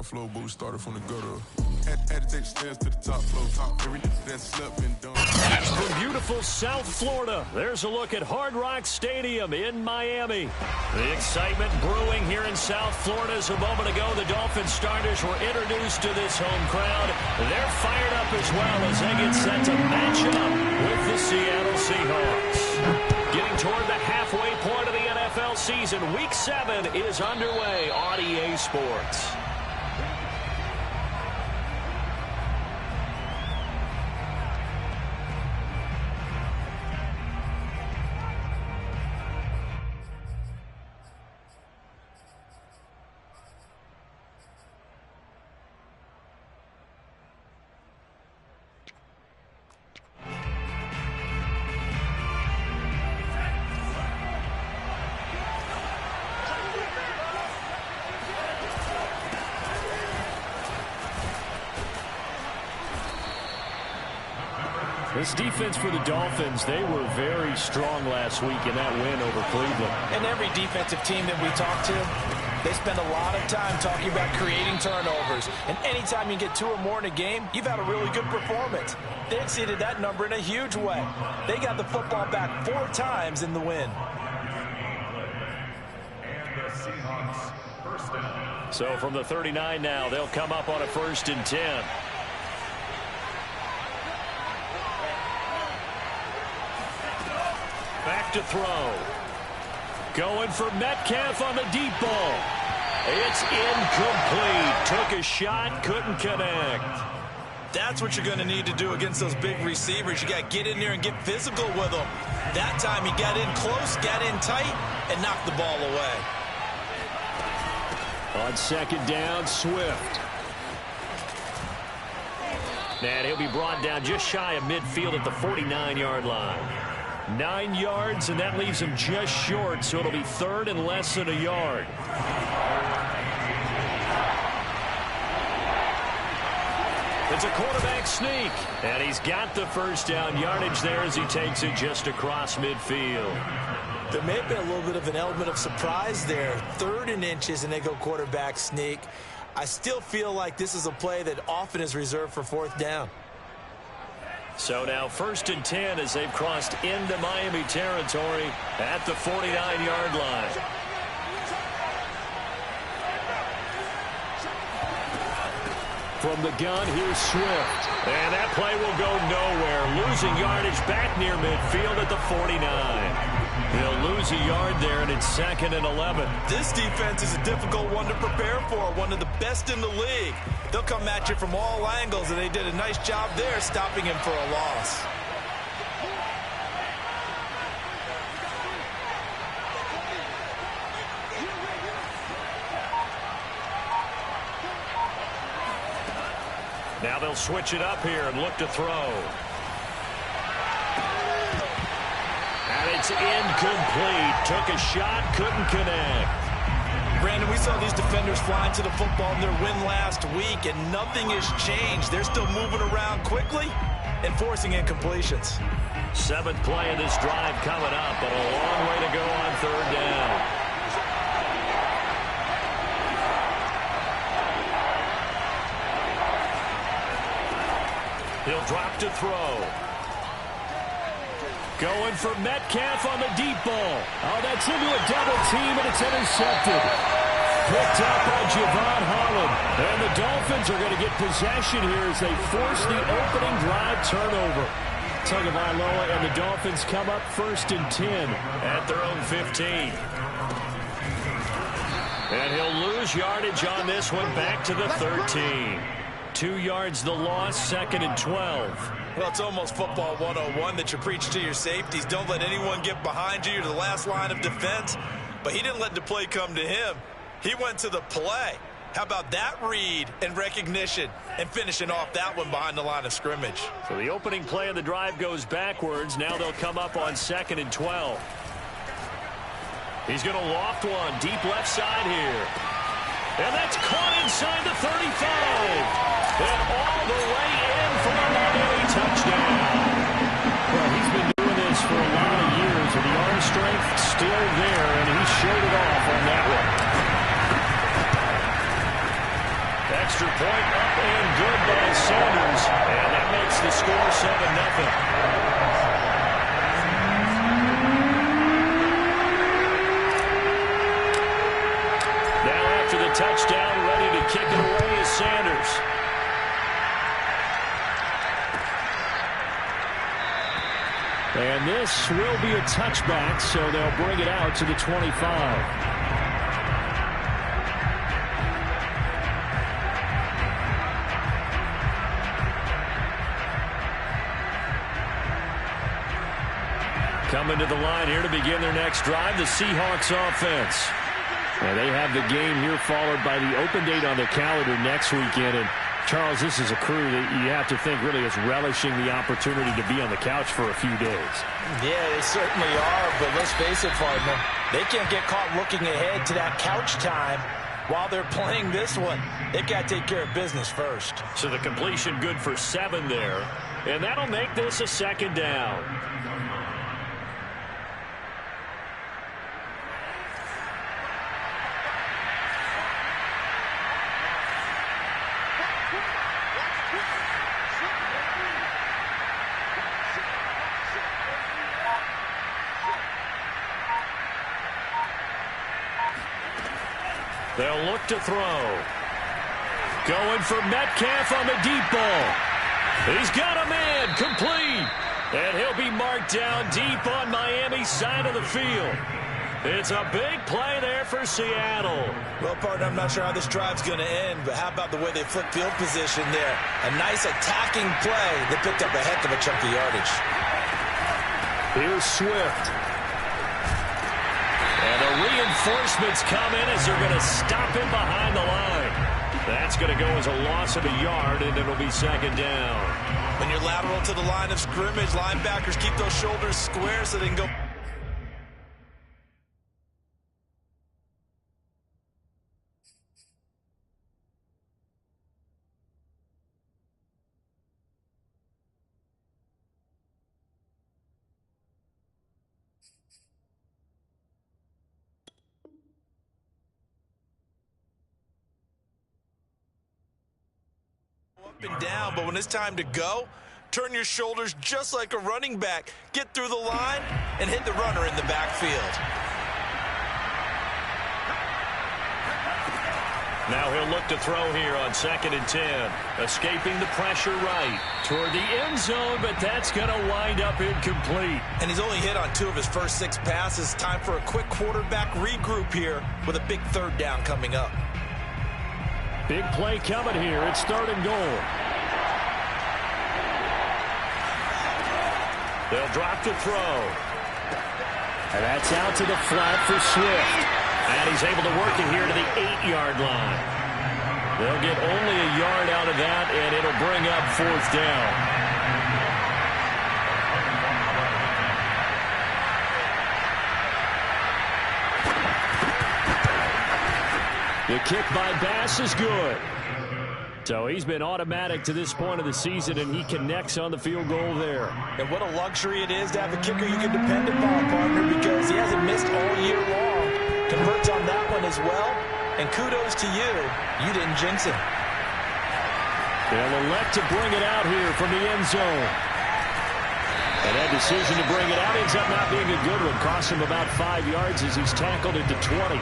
Flow boost started from the gutter. Had to take the stairs to the top floor. Every nigga that slept been done. From beautiful South Florida, there's a look at Hard Rock Stadium in Miami. The excitement brewing here in South Florida as a moment ago. The Dolphins starters were introduced to this home crowd. They're fired up as well as they get set to match up with the Seattle Seahawks. Getting toward the halfway point of the NFL season, Week 7 is underway on EA Sports. This defense for the Dolphins, they were very strong last week in that win over Cleveland. And every defensive team that we talk to, they spend a lot of time talking about creating turnovers. And anytime you get 2 or more in a game, you've had a really good performance. They exceeded that number in a huge way. They got the football back 4 times in the win. So from the 39 now, they'll come up on a 1st and 10. Back to throw. Going for Metcalf on the deep ball. It's incomplete. Took a shot, couldn't connect. That's what you're going to need to do against those big receivers. You got to get in there and get physical with them. That time he got in close, got in tight, and knocked the ball away. On 2nd down, Swift. And he'll be brought down just shy of midfield at the 49-yard line. 9 yards, and that leaves him just short, so it'll be 3rd and less than a yard. It's a quarterback sneak, and he's got the 1st down yardage there as he takes it just across midfield. There may have been a little bit of an element of surprise there. 3rd and inches, and they go quarterback sneak. I still feel like this is a play that often is reserved for 4th down. So now 1st and 10 as they've crossed into Miami territory at the 49-yard line. From the gun, here's Swift. And that play will go nowhere. Losing yardage back near midfield at the 49. He'll lose a yard there, and it's 2nd and 11. This defense is a difficult one to prepare for, one of the best in the league. They'll come at you from all angles, and they did a nice job there stopping him for a loss. Now they'll switch it up here and look to throw. And it's incomplete. Took a shot, couldn't connect. Brandon, we saw these defenders flying to the football in their win last week, and nothing has changed. They're still moving around quickly and forcing incompletions. 7th play of this drive coming up, but a long way to go on 3rd down. He'll drop to throw. Going for Metcalf on the deep ball. Oh, that's into a double team, and it's intercepted. Picked up by Javon Holland. And the Dolphins are going to get possession here as they force the opening drive turnover. Tagovailoa and the Dolphins come up 1st and 10 at their own 15. And he'll lose yardage on this one back to the 13. 2 yards the loss, 2nd and 12. Well, it's almost football 101 that you preach to your safeties. Don't let anyone get behind you. You're the last line of defense. But he didn't let the play come to him. He went to the play. How about that read and recognition and finishing off that one behind the line of scrimmage? So the opening play of the drive goes backwards. Now they'll come up on 2nd and 12. He's going to loft one deep left side here. And that's caught inside the 35. And all the way in for a Miami touchdown. Well, he's been doing this for a lot of years, and the arm strength still there, and he showed it off on that one. Extra point up and good by Sanders. And that makes the score 7-0. After the touchdown, ready to kick it away is Sanders. And this will be a touchback, so they'll bring it out to the 25. Coming to the line here to begin their next drive, the Seahawks offense. And they have the game here followed by the open date on their calendar next weekend. And, Charles, this is a crew that you have to think really is relishing the opportunity to be on the couch for a few days. Yeah, they certainly are, but let's face it, partner. They can't get caught looking ahead to that couch time while they're playing this one. They've got to take care of business first. So the completion good for 7 there. And that'll make this a second down. They'll look to throw. Going for Metcalf on the deep ball. He's got a man, complete. And he'll be marked down deep on Miami's side of the field. It's a big play there for Seattle. Well, partner, I'm not sure how this drive's going to end, but how about the way they flip field position there? A nice attacking play that picked up a heck of a chunk of yardage. Here's Swift. And the reinforcements come in as they're going to stop him behind the line. That's going to go as a loss of a yard, and it'll be second down. When you're lateral to the line of scrimmage, linebackers keep those shoulders square so they can go. Up and down, but when it's time to go, turn your shoulders just like a running back. Get through the line and hit the runner in the backfield. Now he'll look to throw here on 2nd and 10. Escaping the pressure right toward the end zone, but that's going to wind up incomplete. And he's only hit on 2 of his first 6 passes. Time for a quick quarterback regroup here with a big 3rd down coming up. Big play coming here. It's 3rd and goal. They'll drop to throw. And that's out to the flat for Swift. And he's able to work it here to the 8-yard line. They'll get only a yard out of that, and it'll bring up 4th down. The kick by Bass is good. So he's been automatic to this point of the season, and he connects on the field goal there. And what a luxury it is to have a kicker you can depend upon, partner, because he hasn't missed all year long. Converts on that one as well. And kudos to you. You didn't jinx him. They'll elect to bring it out here from the end zone. And that decision to bring it out ends up not being a good one. Cost him about 5 yards as he's tackled at the 20.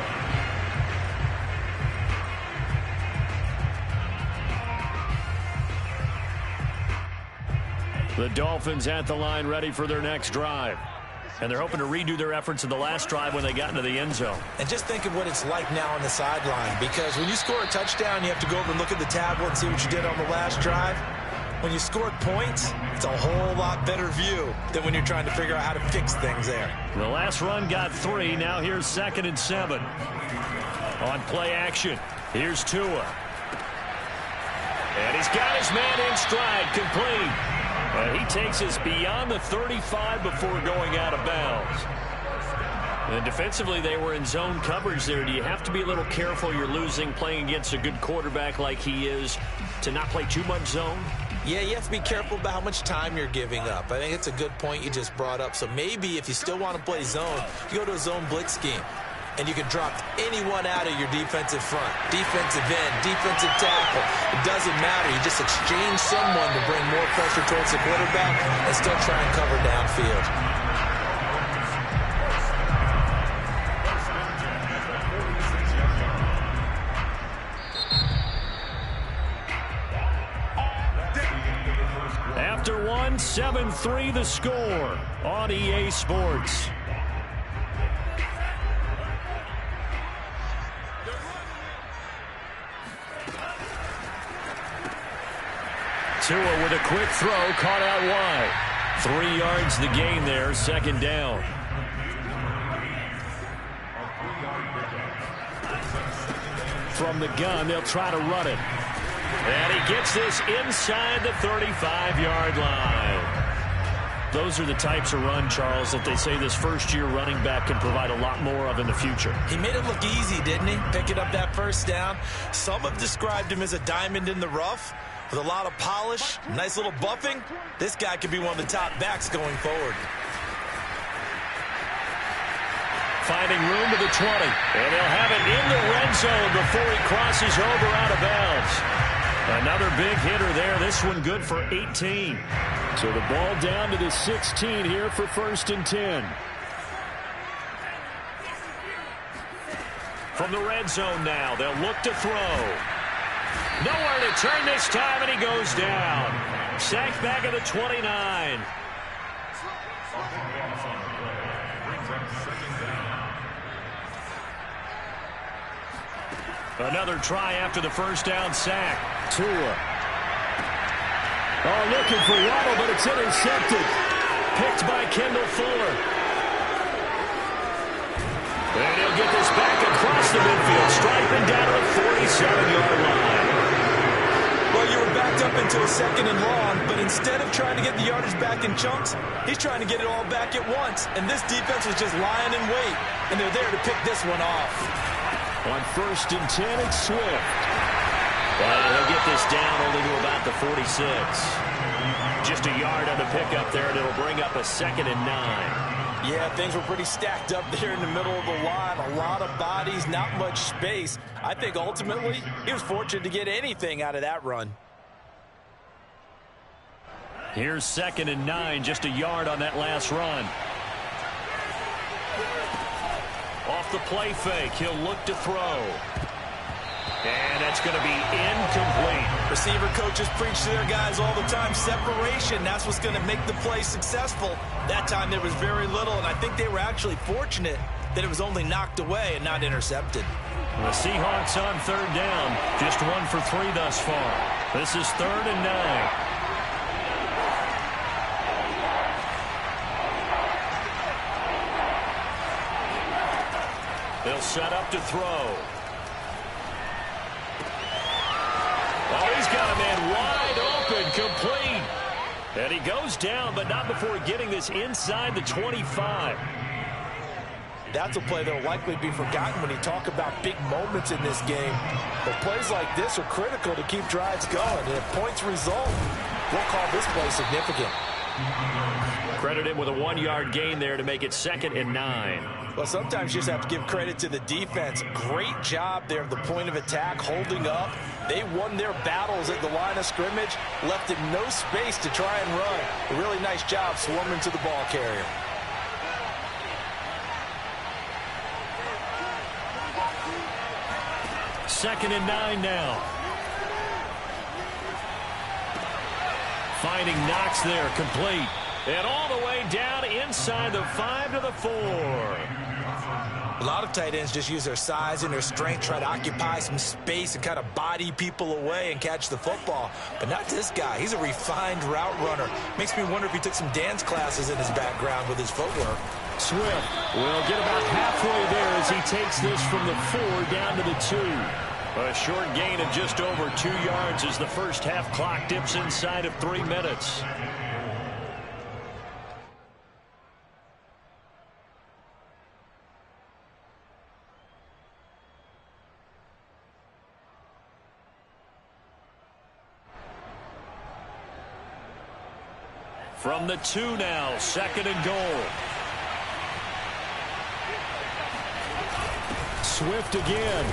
The Dolphins at the line ready for their next drive. And they're hoping to redo their efforts in the last drive when they got into the end zone. And just think of what it's like now on the sideline, because when you score a touchdown, you have to go over and look at the tablet and see what you did on the last drive. When you scored points, it's a whole lot better view than when you're trying to figure out how to fix things there. The last run got 3. Now here's 2nd and 7. On play action, here's Tua. And he's got his man in stride, complete. And he takes us beyond the 35 before going out of bounds. And defensively, they were in zone coverage there. Do you have to be a little careful? You're losing, playing against a good quarterback like he is, to not play too much zone? Yeah, you have to be careful about how much time you're giving up. I think it's a good point you just brought up. So maybe if you still want to play zone, you go to a zone blitz scheme. and you can drop anyone out of your defensive front. Defensive end, defensive tackle. It doesn't matter. You just exchange someone to bring more pressure towards the quarterback and still try and cover downfield. After one, 7-3 the score on EA Sports. Tua with a quick throw, caught out wide. 3 yards the gain there, second down. From the gun, they'll try to run it. And he gets this inside the 35-yard line. Those are the types of run, Charles, that they say this first-year running back can provide a lot more of in the future. He made it look easy, didn't he? Picking up that first down. Some have described him as a diamond in the rough with a lot of polish, nice little buffing. This guy could be one of the top backs going forward. Finding room to the 20. And they'll have it in the red zone before he crosses over out of bounds. Another big hitter there. This one good for 18. So the ball down to the 16 here for 1st and 10. From the red zone now, they'll look to throw. Nowhere to turn this time, and he goes down. Sacked back at the 29. Another try after the first down sack. Tua. Oh, looking for Waddle, but it's intercepted. Picked by Kendall Fuller. And he'll get this back across the midfield, striping down to the 47-yard line. Well, you were backed up into a 2nd and long, but instead of trying to get the yardage back in chunks, he's trying to get it all back at once. And this defense was just lying in wait, and they're there to pick this one off. On 1st and 10, it's Swift. Well, he'll get this down only to about the 46. Just a yard on the pickup there, and it'll bring up a 2nd and 9. Yeah, things were pretty stacked up there in the middle of the line. A lot of bodies, not much space. I think ultimately he was fortunate to get anything out of that run. Here's 2nd and 9, just a yard on that last run. Off the play fake, he'll look to throw. And that's going to be incomplete. Receiver coaches preach to their guys all the time. Separation, that's what's going to make the play successful. That time there was very little, and I think they were actually fortunate that it was only knocked away and not intercepted. The Seahawks on 3rd down. Just 1 for 3 thus far. This is 3rd and 9. They'll set up to throw. Oh, he's got a man wide open, complete. And he goes down, but not before getting this inside the 25. That's a play that will likely be forgotten when you talk about big moments in this game. But plays like this are critical to keep drives going. And if points result, we'll call this play significant. Credit him with a 1-yard gain there to make it 2nd and 9. Well, sometimes you just have to give credit to the defense. Great job there at the point of attack, holding up. They won their battles at the line of scrimmage, left him no space to try and run. A really nice job swarming to the ball carrier. Second and 9 now. Finding Knox there, complete. And all the way down inside the 5 to the 4. A lot of tight ends just use their size and their strength, try to occupy some space and kind of body people away and catch the football. But not this guy. He's a refined route runner. Makes me wonder if he took some dance classes in his background with his footwork. Swift will get about halfway there as he takes this from the 4 down to the 2. A short gain of just over 2 yards as the first half clock dips inside of 3 minutes. From the 2 now, 2nd and goal. Swift again.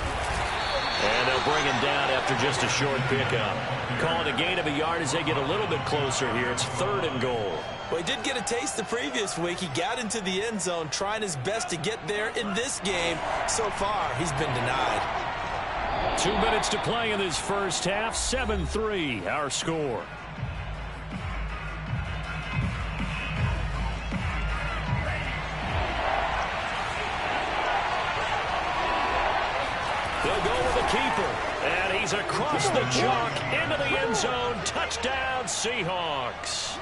And they'll bring him down after just a short pickup. Calling a gain of a yard as they get a little bit closer here. It's 3rd and goal. Well, he did get a taste the previous week. He got into the end zone, trying his best to get there in this game. So far, he's been denied. 2 minutes to play in this first half. 7-3, our score. They'll go with the keeper. And he's across the chalk into the end zone. Touchdown, Seahawks.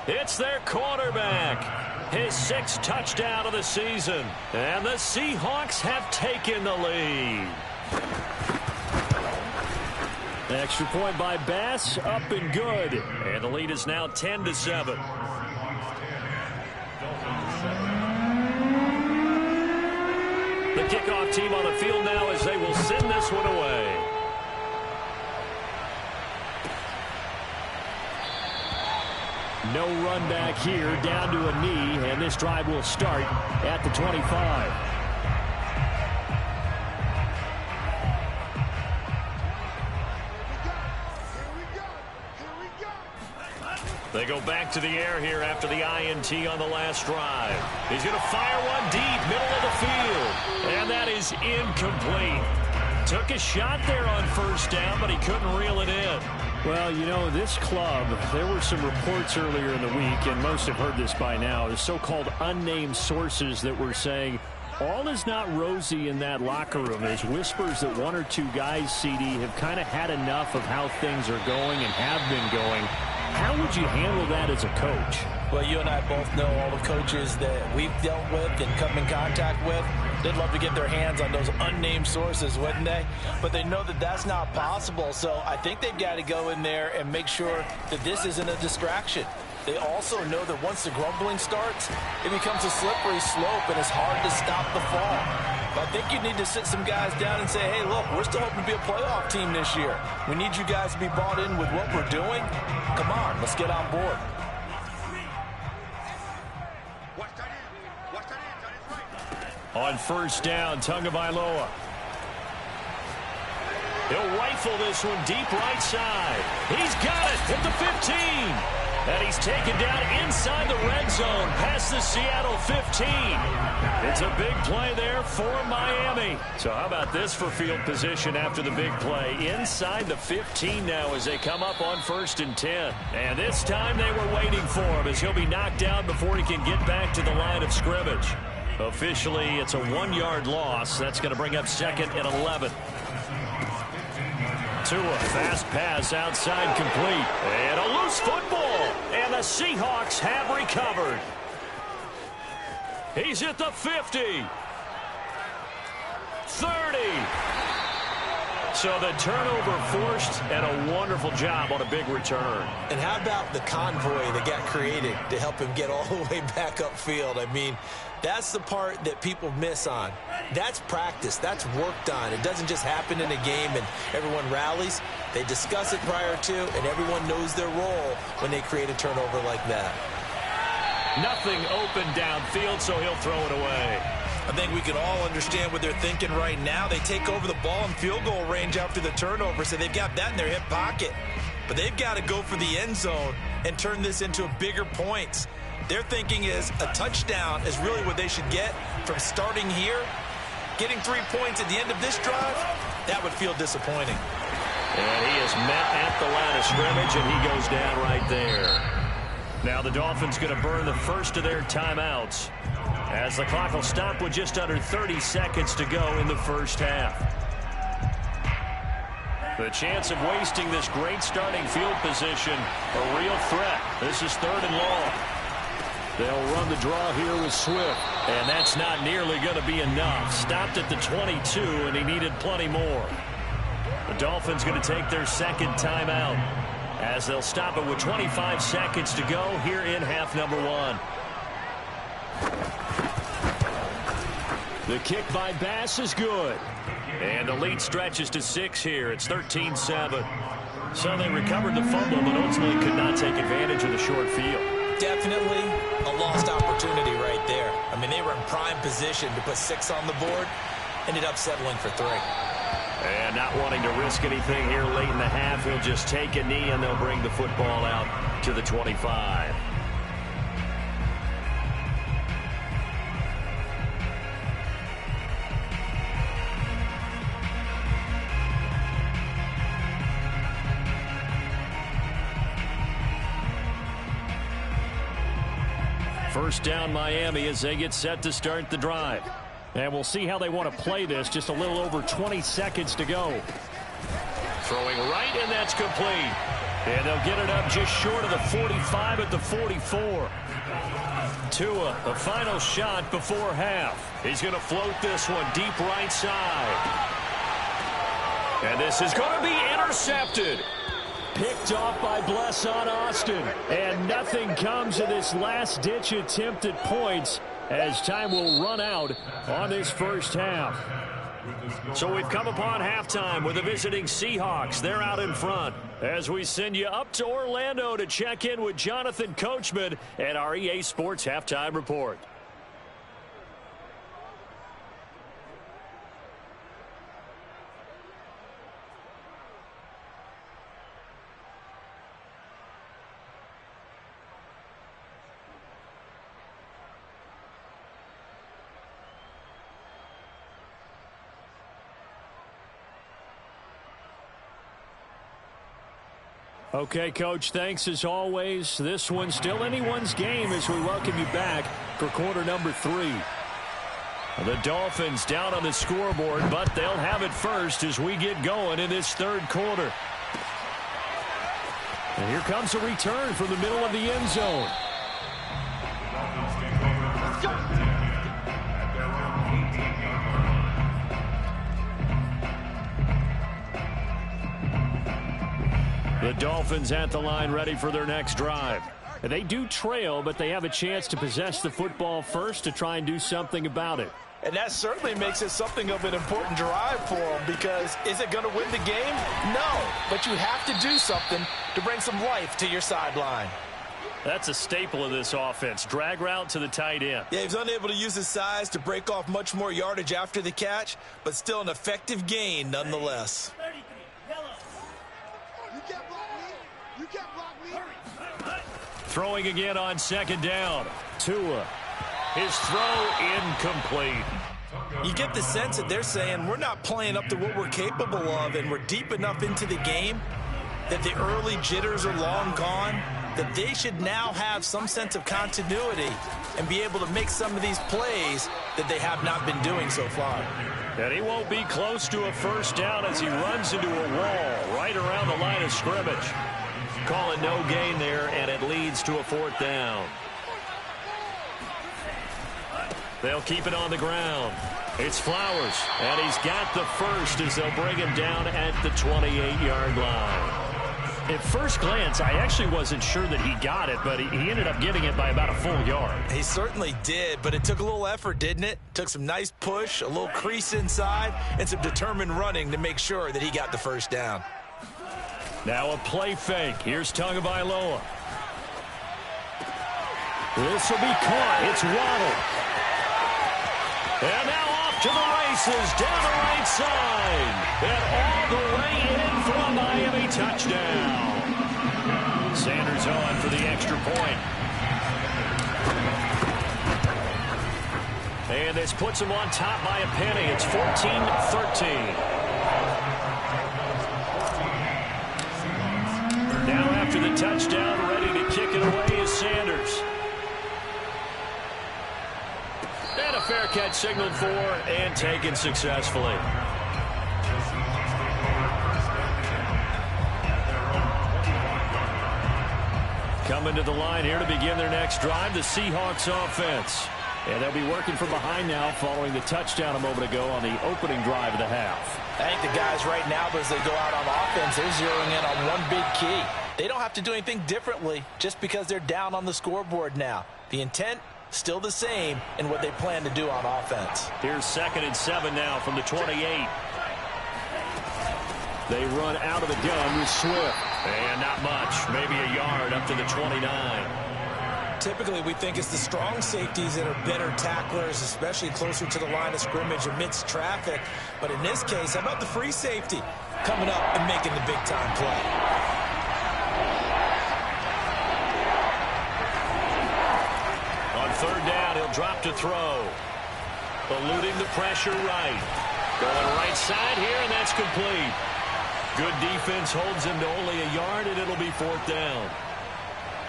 It's their quarterback. His 6th touchdown of the season. And the Seahawks have taken the lead. Extra point by Bass, up and good. And the lead is now 10-7. The kickoff team on the field now as they will send this one away. No run back here, down to a knee, and this drive will start at the 25. They go back to the air here after the INT on the last drive. He's going to fire one deep, middle of the field, and that is incomplete. Took a shot there on first down, but he couldn't reel it in. Well, you know, this club, there were some reports earlier in the week, and most have heard this by now, the so-called unnamed sources that were saying all is not rosy in that locker room. There's whispers that 1 or 2 guys, CD, have kind of had enough of how things are going and have been going. How would you handle that as a coach? Well, you and I both know all the coaches that we've dealt with and come in contact with. They'd love to get their hands on those unnamed sources, wouldn't they? But they know that that's not possible, so I think they've got to go in there and make sure that this isn't a distraction. They also know that once the grumbling starts, it becomes a slippery slope, and it's hard to stop the fall. But I think you need to sit some guys down and say, hey, look, we're still hoping to be a playoff team this year. We need you guys to be bought in with what we're doing. Come on, let's get on board. On first down, Tagovailoa. He'll rifle this one deep right side. He's got it at the 15. And he's taken down inside the red zone past the Seattle 15. It's a big play there for Miami. So how about this for field position after the big play? Inside the 15 now as they come up on 1st and 10. And this time they were waiting for him as he'll be knocked down before he can get back to the line of scrimmage. Officially, it's a 1-yard loss. That's going to bring up 2nd and 11. To a fast pass outside complete. And a loose football. And the Seahawks have recovered. He's at the 50. 30. So the turnover forced, and a wonderful job on a big return. And how about the convoy that got created to help him get all the way back upfield? I mean, that's the part that people miss on. That's practice. That's worked on. It doesn't just happen in a game and everyone rallies. They discuss it prior to, and everyone knows their role when they create a turnover like that. Nothing open downfield, so he'll throw it away. I think we can all understand what they're thinking right now. They take over the ball in field goal range after the turnover, so they've got that in their hip pocket. But they've got to go for the end zone and turn this into a bigger points. Their thinking is a touchdown is really what they should get from starting here. Getting 3 points at the end of this drive, that would feel disappointing. And he is met at the line of scrimmage, and he goes down right there. Now the Dolphins going to burn the first of their timeouts as the clock will stop with just under 30 seconds to go in the first half. The chance of wasting this great starting field position, a real threat. This is 3rd and long. They'll run the draw here with Swift, and that's not nearly going to be enough. Stopped at the 22, and he needed plenty more. The Dolphins going to take their 2nd timeout as they'll stop it with 25 seconds to go here in half number 1. The kick by Bass is good. And the lead stretches to 6 here. It's 13-7. So they recovered the fumble, but ultimately could not take advantage of the short field. Definitely a lost opportunity right there. I mean, they were in prime position to put 6 on the board. ended up settling for 3. And not wanting to risk anything here late in the half, he'll just take a knee and they'll bring the football out to the 25. First down Miami as they get set to start the drive. And we'll see how they want to play this. Just a little over 20 seconds to go. Throwing right, and that's complete. And they'll get it up just short of the 45 at the 44. Tua, the final shot before half. He's going to float this one deep right side. And this is going to be intercepted. Picked off by Blesson Austin. And nothing comes of this last-ditch attempt at points as time will run out on this first half. So we've come upon halftime with the visiting Seahawks. They're out in front as we send you up to Orlando to check in with Jonathan Coachman and our EA Sports Halftime Report. Okay, Coach, thanks as always. This one's still anyone's game as we welcome you back for quarter number 3. The Dolphins down on the scoreboard, but they'll have it first as we get going in this third quarter. And here comes a return from the middle of the end zone. The Dolphins at the line ready for their next drive. They do trail, but they have a chance to possess the football first to try and do something about it. And that certainly makes it something of an important drive for them, because is it going to win the game? No, but you have to do something to bring some life to your sideline. That's a staple of this offense. Drag route to the tight end. Yeah, he's unable to use his size to break off much more yardage after the catch, but still an effective gain nonetheless. Throwing again on second down. Tua. His throw incomplete. You get the sense that they're saying we're not playing up to what we're capable of, and we're deep enough into the game that the early jitters are long gone, that they should now have some sense of continuity and be able to make some of these plays that they have not been doing so far. And he won't be close to a first down as he runs into a wall right around the line of scrimmage. Calling no gain there, and it leads to a fourth down. They'll keep it on the ground. It's Flowers, and he's got the first as they'll bring him down at the 28-yard line. At first glance, I actually wasn't sure that he got it, but he ended up getting it by about a full yard. He certainly did, but it took a little effort, didn't it? Took some nice push, a little crease inside, and some determined running to make sure that he got the first down. Now a play fake. Here's Tagovailoa. This will be caught. It's Waddle. And now off to the races down the right side. And all the way in for a Miami touchdown. Sanders on for the extra point. And this puts him on top by a penny. It's 14-13. Now after the touchdown, ready to kick it away is Sanders. And a fair catch signaled for and taken successfully. Coming to the line here to begin their next drive, the Seahawks offense. And they'll be working from behind now following the touchdown a moment ago on the opening drive of the half. I think the guys right now, as they go out on offense, they're zeroing in on one big key. They don't have to do anything differently just because they're down on the scoreboard now. The intent, still the same in what they plan to do on offense. Here's 2nd and 7 now from the 28. They run out of the gun with Swift. And not much, maybe a yard up to the 29. typically we think it's the strong safeties that are better tacklers, especially closer to the line of scrimmage amidst traffic. But in this case, how about the free safety coming up and making the big-time play? On third down, he'll drop to throw. Eluding the pressure right. Going right side here, and that's complete. Good defense holds him to only a yard, and it'll be fourth down.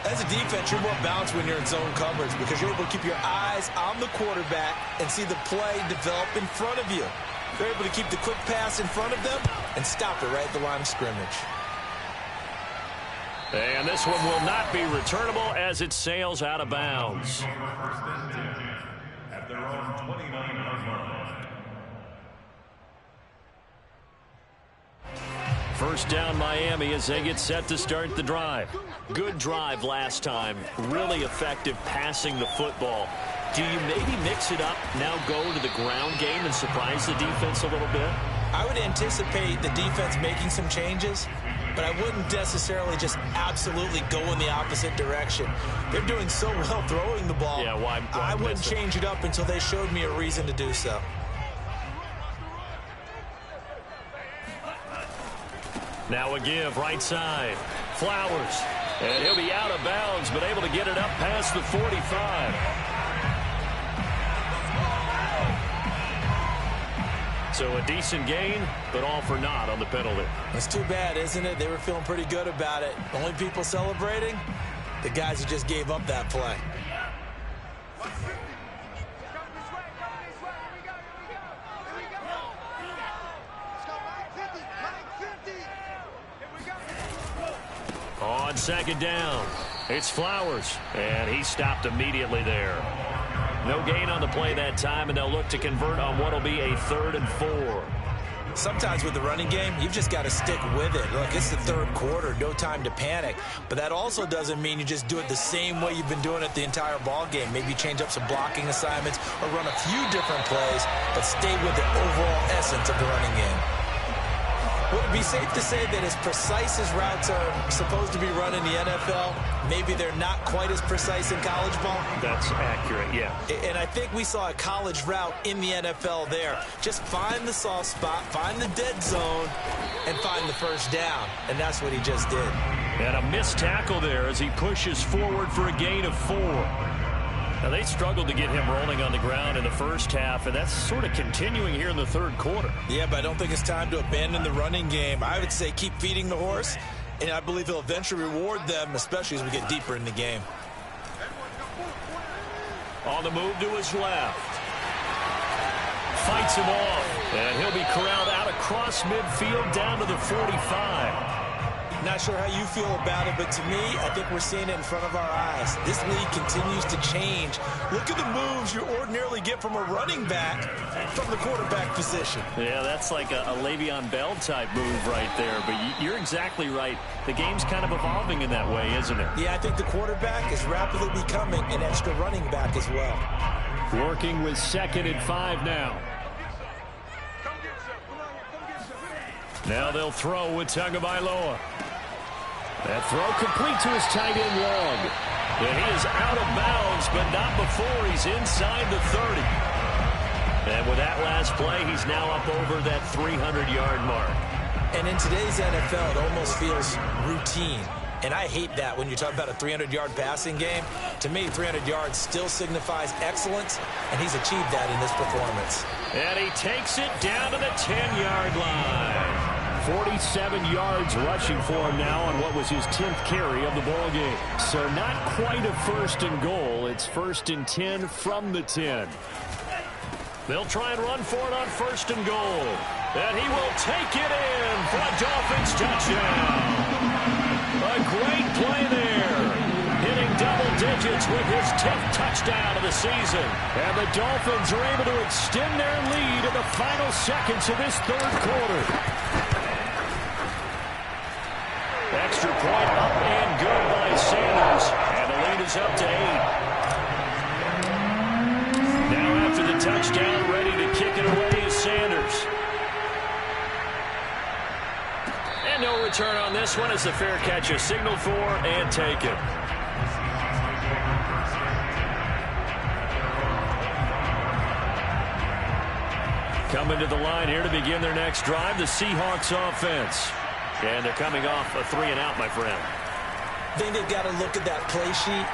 As a defense, you're more balanced when you're in zone coverage because you're able to keep your eyes on the quarterback and see the play develop in front of you. They're able to keep the quick pass in front of them and stop it right at the line of scrimmage. And this one will not be returnable as it sails out of bounds. At their own 29-yard line. First down Miami as they get set to start the drive. Good drive last time. Really effective passing the football. Do you maybe mix it up, now go to the ground game and surprise the defense a little bit? I would anticipate the defense making some changes, but I wouldn't necessarily just absolutely go in the opposite direction. They're doing so well throwing the ball. Yeah, why I wouldn't change it up until they showed me a reason to do so. Now a give right side. Flowers. And he'll be out of bounds, but able to get it up past the 45. So a decent gain, but all for naught on the penalty. It's too bad, isn't it? They were feeling pretty good about it. Only people celebrating, the guys who just gave up that play. On second down, it's Flowers, and he stopped immediately there. No gain on the play that time, and they'll look to convert on what will be a 3rd and 4. Sometimes with the running game, you've just got to stick with it. Look, it's the third quarter, no time to panic. But that also doesn't mean you just do it the same way you've been doing it the entire ball game. Maybe change up some blocking assignments or run a few different plays, but stay with the overall essence of the running game. Would it be safe to say that as precise as routes are supposed to be run in the NFL, maybe they're not quite as precise in college ball? That's accurate, yeah. And I think we saw a college route in the NFL there. Just find the soft spot, find the dead zone, and find the first down. And that's what he just did. And a missed tackle there as he pushes forward for a gain of 4. Now, they struggled to get him rolling on the ground in the first half, and that's sort of continuing here in the third quarter. Yeah, but I don't think it's time to abandon the running game. I would say keep feeding the horse, and I believe he'll eventually reward them, especially as we get deeper in the game. On the move to his left. Fights him off, and he'll be corralled out across midfield down to the 45. Not sure how you feel about it, but to me, I think we're seeing it in front of our eyes. This league continues to change. Look at the moves you ordinarily get from a running back from the quarterback position. Yeah, that's like a Le'Veon Bell type move right there, but you're exactly right. The game's kind of evolving in that way, isn't it? Yeah, I think the quarterback is rapidly becoming an extra running back as well. Working with 2nd and 5 now. Now they'll throw with Tagovailoa. That throw complete to his tight end Long. And he is out of bounds, but not before he's inside the 30. And with that last play, he's now up over that 300-yard mark. And in today's NFL, it almost feels routine. And I hate that when you talk about a 300-yard passing game. To me, 300 yards still signifies excellence, and he's achieved that in this performance. And he takes it down to the 10-yard line. 47 yards rushing for him now on what was his 10th carry of the ball game. So not quite a 1st and goal. It's 1st and 10 from the 10. They'll try and run for it on 1st and goal. And he will take it in for a Dolphins touchdown. A great play there. Hitting double digits with his 10th touchdown of the season. And the Dolphins are able to extend their lead in the final seconds of this third quarter. Extra point up and good by Sanders. And the lead is up to 8. Now after the touchdown, ready to kick it away is Sanders. And no return on this one as the fair catch is signaled for and taken. Coming to the line here to begin their next drive, the Seahawks offense. And they're coming off a 3-and-out, my friend. I think they've got to look at that play sheet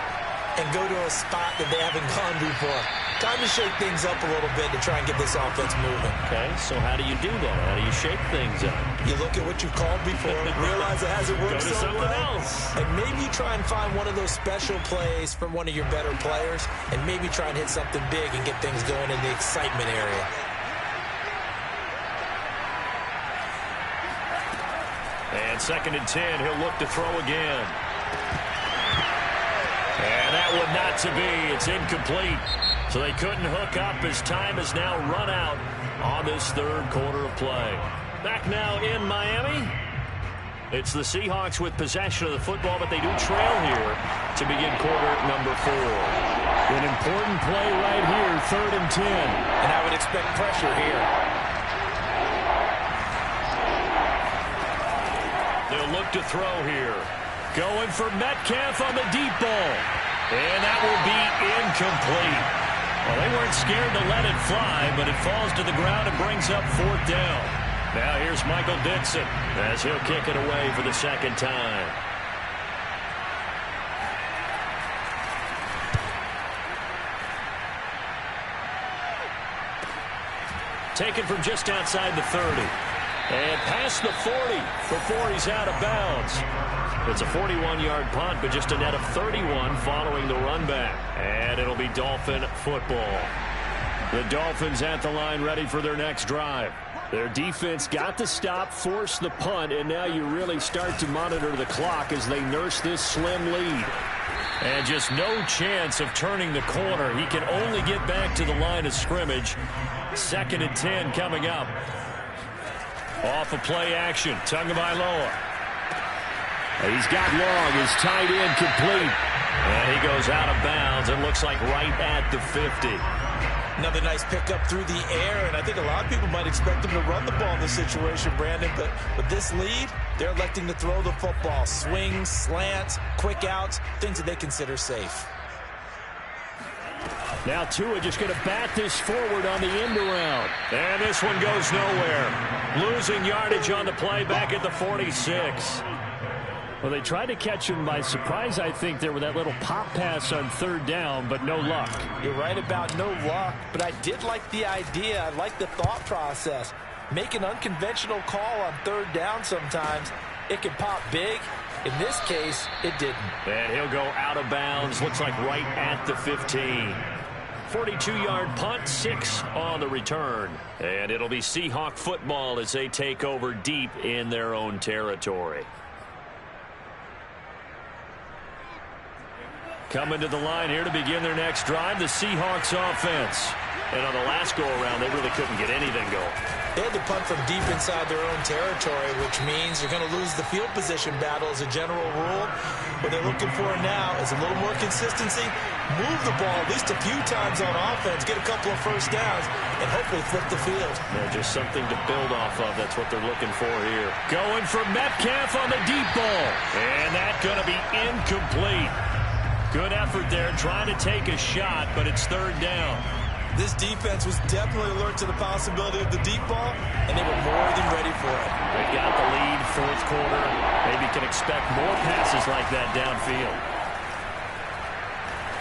and go to a spot that they haven't gone before. Time to shake things up a little bit to try and get this offense moving. Okay, so how do you do that? How do you shake things up? You look at what you've called before, realize it hasn't worked Go to so something well, else. and maybe try and find one of those special plays from one of your better players, and maybe try and hit something big and get things going in the excitement area. And 2nd and 10, he'll look to throw again. And that one not to be. It's incomplete. So they couldn't hook up as time has now run out on this third quarter of play. Back now in Miami. It's the Seahawks with possession of the football, but they do trail here to begin quarter number 4. An important play right here, 3rd and 10. And I would expect pressure here. They'll look to throw here. Going for Metcalf on the deep ball. And that will be incomplete. Well, they weren't scared to let it fly, but it falls to the ground and brings up 4th down. Now here's Michael Dixon as he'll kick it away for the 2nd time. Taken from just outside the 30. And past the 40 before he's out of bounds. It's a 41-yard punt, but just a net of 31 following the run back. And it'll be Dolphin football. The Dolphins at the line ready for their next drive. Their defense got to stop, force the punt, and now you really start to monitor the clock as they nurse this slim lead. And just no chance of turning the corner. He can only get back to the line of scrimmage. 2nd and 10 coming up. Off of play action, Tagovailoa. He's got long, his tight end complete. And he goes out of bounds and looks like right at the 50. Another nice pickup through the air, and I think a lot of people might expect him to run the ball in this situation, Brandon, but with this lead, they're electing to throw the football. Swings, slants, quick outs, things that they consider safe. Now Tua just going to bat this forward on the end around. And this one goes nowhere. Losing yardage on the play back at the 46. Well, they tried to catch him by surprise, I think, there with that little pop pass on 3rd down, but no luck. You're right about no luck, but I did like the idea. I like the thought process. Make an unconventional call on 3rd down sometimes. It can pop big. In this case, it didn't. And he'll go out of bounds. Looks like right at the 15. 42-yard punt, 6 on the return. And it'll be Seahawk football as they take over deep in their own territory. Coming to the line here to begin their next drive, the Seahawks offense. And on the last go-around, they really couldn't get anything going. They had to punt from deep inside their own territory, which means you're going to lose the field position battle as a general rule. What they're looking for now is a little more consistency, move the ball at least a few times on offense, get a couple of first downs, and hopefully flip the field. Yeah, just something to build off of. That's what they're looking for here. Going for Metcalf on the deep ball. And that's going to be incomplete. Good effort there, trying to take a shot, but it's 3rd down. This defense was definitely alert to the possibility of the deep ball, and they were more than ready for it. They got the lead, 4th quarter. Maybe can expect more passes like that downfield.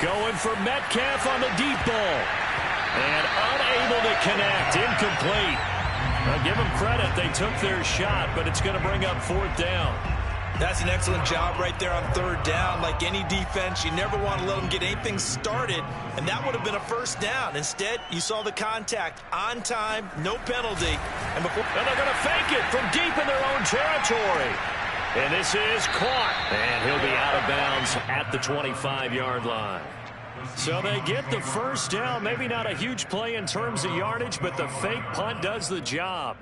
Going for Metcalf on the deep ball. And unable to connect, incomplete. Now give them credit, they took their shot, but it's going to bring up 4th down. That's an excellent job right there on 3rd down. Like any defense, you never want to let them get anything started, and that would have been a first down. Instead, you saw the contact on time, no penalty. And they're going to fake it from deep in their own territory. And this is caught. And he'll be out of bounds at the 25-yard line. So they get the first down. Maybe not a huge play in terms of yardage, but the fake punt does the job.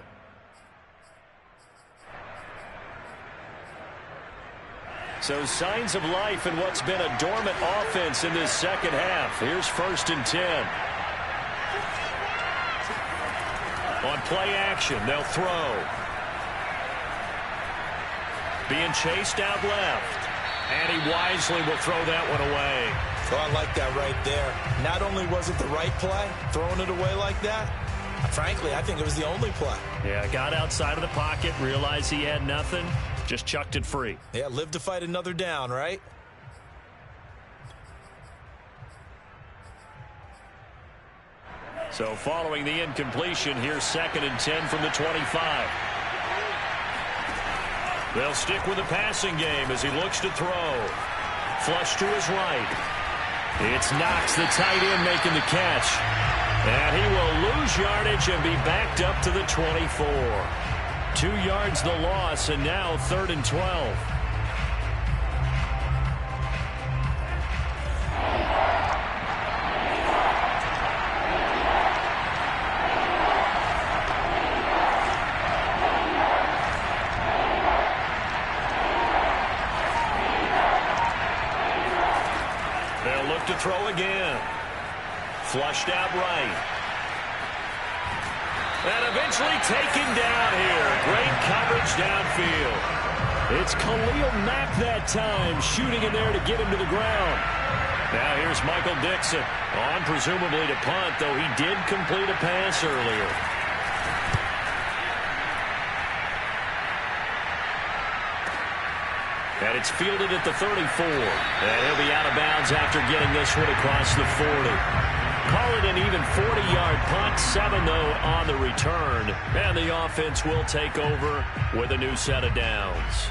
So signs of life in what's been a dormant offense in this 2nd half. Here's 1st and 10. On play action, they'll throw. Being chased out left. And he wisely will throw that one away. Oh, I like that right there. Not only was it the right play, throwing it away like that, Frankly, I think it was the only play. Yeah, got outside of the pocket, realized he had nothing, just chucked it free. Yeah, live to fight another down, right? So following the incompletion, here's 2nd and 10 from the 25. They'll stick with the passing game as he looks to throw. Flush to his right. It's Knox, the tight end, making the catch. And he will lose yardage and be backed up to the 24. 2 yards the loss, and now 3rd and 12. They'll look to throw again. Flushed out right. And eventually taken down here. Great coverage downfield. It's Khalil Mack that time, shooting in there to get him to the ground. Now here's Michael Dixon. On presumably to punt, though he did complete a pass earlier. And it's fielded at the 34. And he'll be out of bounds after getting this one across the 40. Call it an even 40-yard punt, 7 though on the return. And the offense will take over with a new set of downs.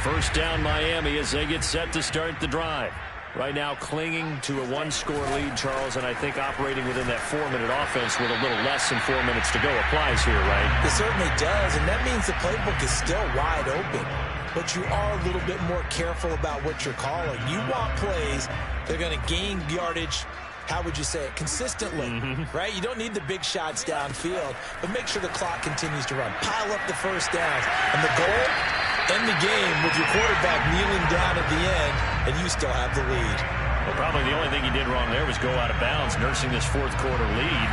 First down Miami as they get set to start the drive. Right now clinging to a 1-score lead, Charles, and I think operating within that 4-minute offense with a little less than 4 minutes to go applies here, right? It certainly does, and that means the playbook is still wide open. But you are a little bit more careful about what you're calling. You want plays that are going to gain yardage, how would you say it, consistently, right? You don't need the big shots downfield, but make sure the clock continues to run. Pile up the first downs. And the goal, end the game with your quarterback kneeling down at the end, and you still have the lead. Well, probably the only thing he did wrong there was go out of bounds, nursing this 4th quarter lead.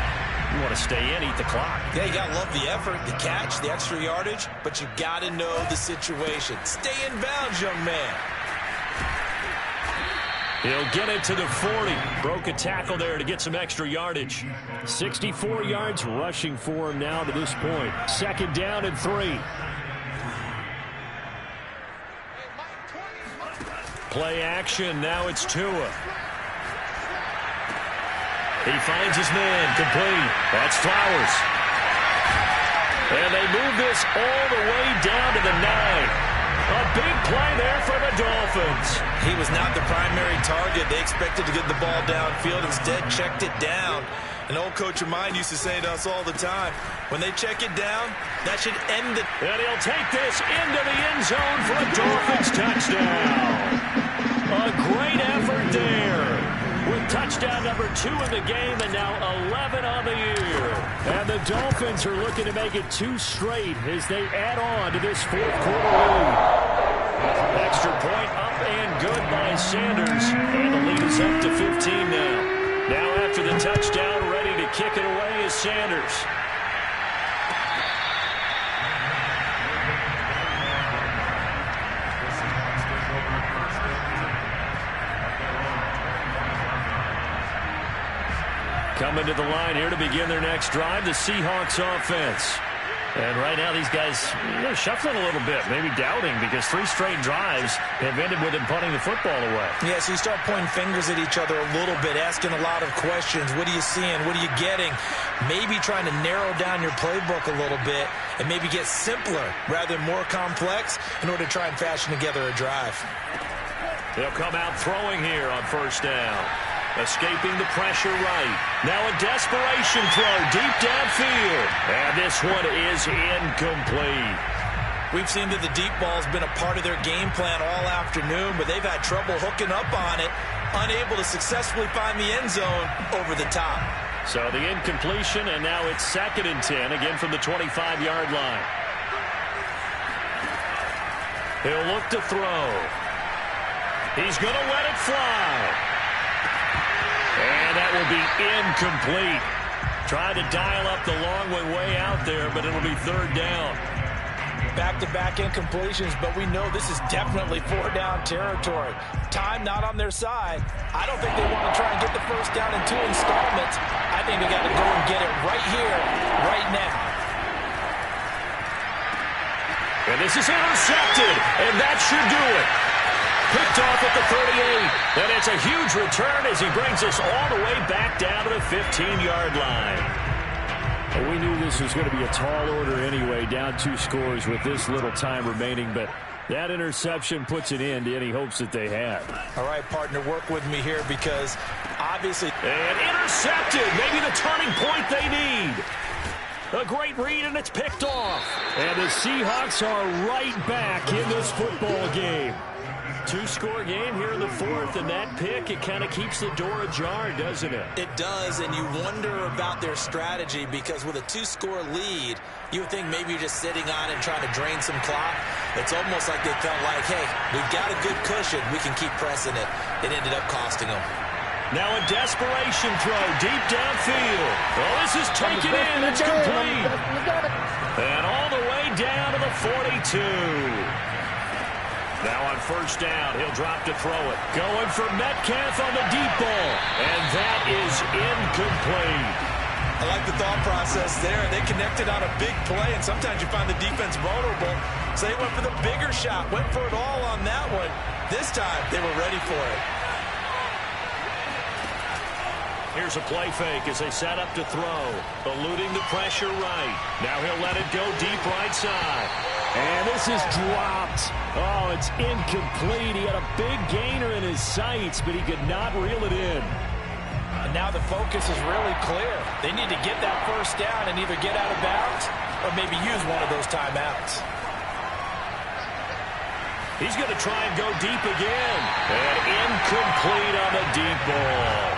You want to stay in, eat the clock. Yeah, you got to love the effort, the catch, the extra yardage, but you got to know the situation. Stay in bounds, young man. He'll get it to the 40. Broke a tackle there to get some extra yardage. 64 yards rushing for him now to this point. 2nd down and 3. Play action. Now it's Tua. He finds his man, complete. That's Flowers. And they move this all the way down to the 9. A big play there for the Dolphins. He was not the primary target. They expected to get the ball downfield. Instead, checked it down. An old coach of mine used to say to us all the time, when they check it down, that should end it. And he'll take this into the end zone for a Dolphins touchdown. A great effort there. With touchdown number 2 in the game and now 11 on the year. And the Dolphins are looking to make it 2 straight as they add on to this 4th quarter lead. Extra point up and good by Sanders. And the lead is up to 15 now. Now after the touchdown, ready to kick it away is Sanders. Coming to the line here to begin their next drive, the Seahawks offense. And right now these guys, they're shuffling a little bit, maybe doubting, because 3 straight drives have ended with them punting the football away. Yeah, so you start pointing fingers at each other a little bit, asking a lot of questions. What are you seeing? What are you getting? Maybe trying to narrow down your playbook a little bit and maybe get simpler rather than more complex in order to try and fashion together a drive. They'll come out throwing here on 1st down. Escaping the pressure right. Now a desperation throw deep downfield. And this one is incomplete. We've seen that the deep ball's been a part of their game plan all afternoon, but they've had trouble hooking up on it, unable to successfully find the end zone over the top. So the incompletion, and now it's 2nd and 10, again from the 25-yard line. He'll look to throw. He's going to let it fly. And that will be incomplete. Trying to dial up the long way out there, but it'll be 3rd down. Back-to-back incompletions, but we know this is definitely four-down territory. Time not on their side. I don't think they want to try and get the first down in 2 installments. I think they got to go and get it right here, right now. And this is intercepted, and that should do it. Picked off at the 38, and it's a huge return as he brings us all the way back down to the 15-yard line. Well, we knew this was going to be a tall order anyway, down 2 scores with this little time remaining, but that interception puts an end to any hopes that they had. All right, partner, work with me here because obviously... And intercepted, maybe the turning point they need. A great read, and it's picked off. And the Seahawks are right back in this football game. 2-score game here in the 4th, and that pick, it kind of keeps the door ajar, doesn't it? It does, and you wonder about their strategy because with a 2-score lead, you would think maybe you're just sitting on it and trying to drain some clock. It's almost like they felt like, hey, we've got a good cushion. We can keep pressing it. It ended up costing them. Now a desperation throw deep downfield. Well, this is taken in. It's complete. And all the way down to the 42. Now on first down, he'll drop to throw it. Going for Metcalf on the deep ball. And that is incomplete. I like the thought process there. They connected on a big play, and sometimes you find the defense vulnerable. So they went for the bigger shot, went for it all on that one. This time, they were ready for it. Here's a play fake as they set up to throw. Eluding the pressure right. Now he'll let it go deep right side. And this is dropped. Oh, it's incomplete. He had a big gainer in his sights, but he could not reel it in. And now the focus is really clear. They need to get that first down and either get out of bounds or maybe use one of those timeouts. He's going to try and go deep again. And incomplete on the deep ball.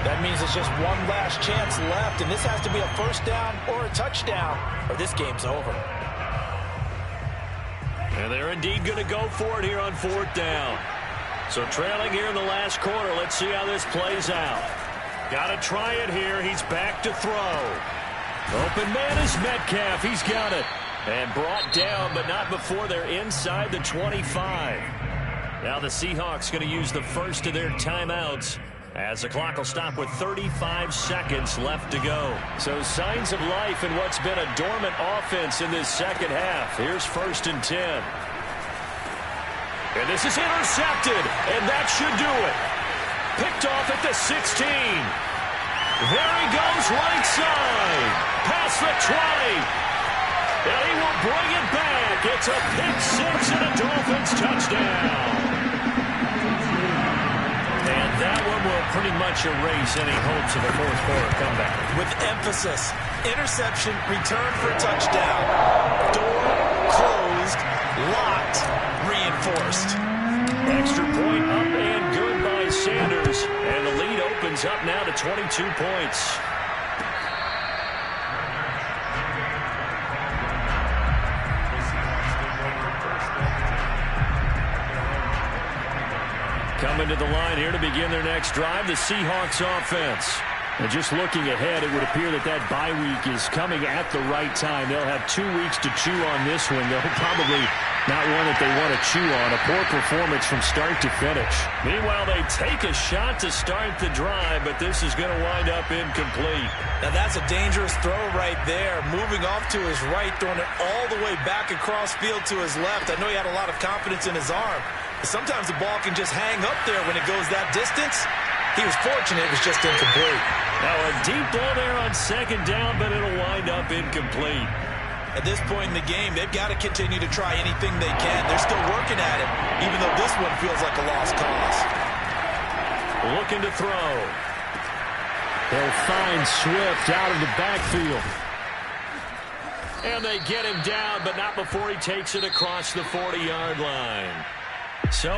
That means it's just one last chance left, and this has to be a first down or a touchdown, or this game's over. And they're indeed going to go for it here on 4th down. So trailing here in the last quarter, let's see how this plays out. Got to try it here. He's back to throw. Open man is Metcalf. He's got it. And brought down, but not before they're inside the 25. Now the Seahawks going to use the first of their timeouts, as the clock will stop with 35 seconds left to go. So signs of life in what's been a dormant offense in this second half. Here's 1st and 10. And this is intercepted, and that should do it. Picked off at the 16. There he goes right side. Past the 20. And he will bring it back. It's a pick 6 and a Dolphins touchdown. And that one will pretty much erase any hopes of a 4th quarter comeback. With emphasis, interception, return for a touchdown. Door closed, locked, reinforced. Extra point up and good by Sanders. And the lead opens up now to 22 points. Coming to the line here to begin their next drive, the Seahawks offense. And just looking ahead, it would appear that that bye week is coming at the right time. They'll have 2 weeks to chew on this one. They'll probably not one that they want to chew on. A poor performance from start to finish. Meanwhile, they take a shot to start the drive, but this is going to wind up incomplete. Now that's a dangerous throw right there. Moving off to his right, throwing it all the way back across field to his left. I know he had a lot of confidence in his arm. But sometimes the ball can just hang up there when it goes that distance. He was fortunate it was just incomplete. Now a deep ball there on 2nd down, but it'll wind up incomplete. At this point in the game, they've got to continue to try anything they can. They're still working at it, even though this one feels like a lost cause. Looking to throw. They'll find Swift out of the backfield. And they get him down, but not before he takes it across the 40-yard line. So